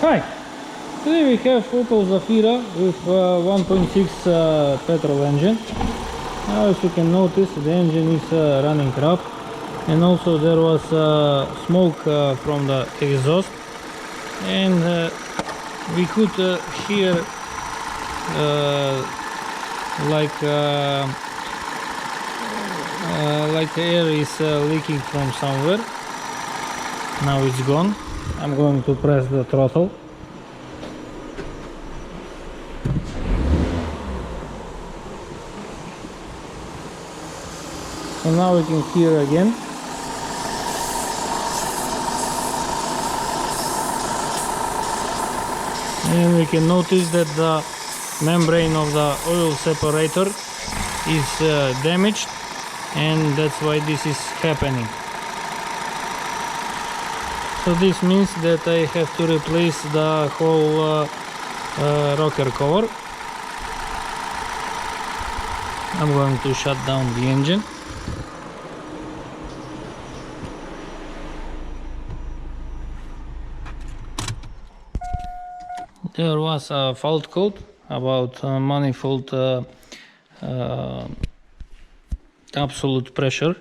Hi! Today we have Opel Zafira with 1.6 petrol engine. Now as you can notice, the engine is running rough, and also there was smoke from the exhaust, and we could hear like air is leaking from somewhere. Now it's gone. I'm going to press the throttle. So now we can hear again. And we can notice that the membrane of the oil separator is damaged, and that's why this is happening. So this means that I have to replace the whole rocker cover. I'm going to shut down the engine. There was a fault code about manifold absolute pressure.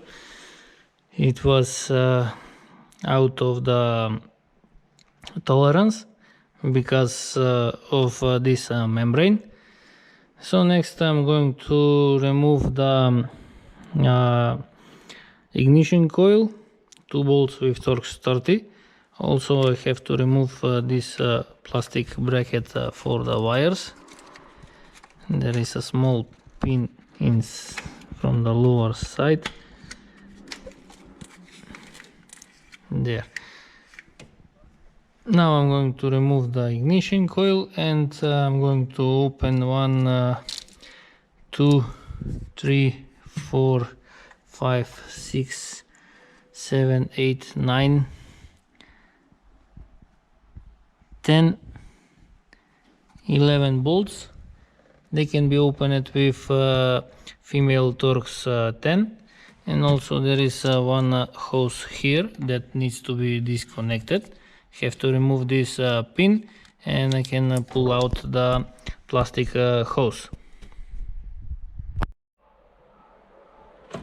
It was out of the tolerance because of this membrane. So next I'm going to remove the ignition coil, 2 bolts with Torx 30. Also I have to remove this plastic bracket for the wires. There is a small pin in from the lower side. There. Now I'm going to remove the ignition coil, and I'm going to open 1, 2, 3, 4, 5, 6, 7, 8, 9, 10, 11 bolts. They can be opened with female Torx 10. And also there is one hose here that needs to be disconnected. Have to remove this pin, and I can pull out the plastic hose.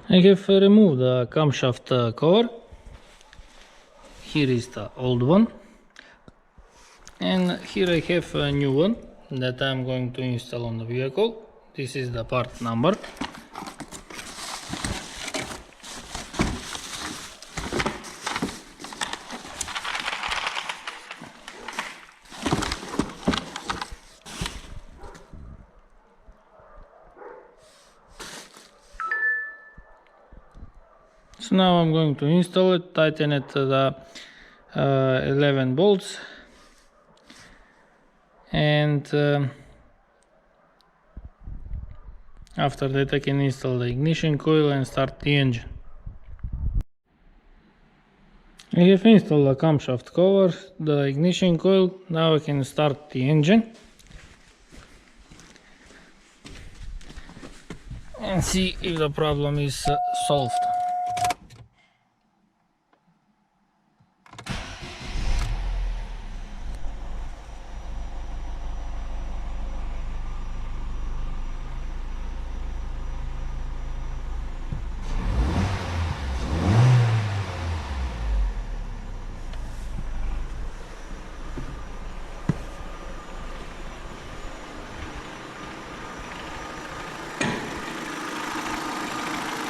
I have removed the camshaft cover. Here is the old one, and here I have a new one that I'm going to install on the vehicle. This is the part number. So now I'm going to install it, tighten it to the 11 bolts, and after that I can install the ignition coil and start the engine. I have installed the camshaft cover, the ignition coil. Now I can start the engine and see if the problem is solved.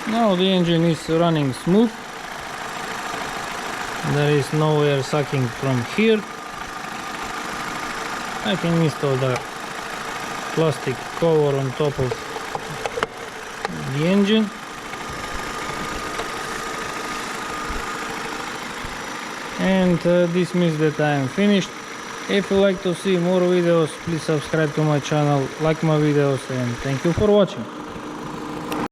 Now the engine is running smooth. There is no air sucking from here. I can install the plastic cover on top of the engine. And this means that I am finished. If you like to see more videos, please subscribe to my channel, like my videos, and thank you for watching.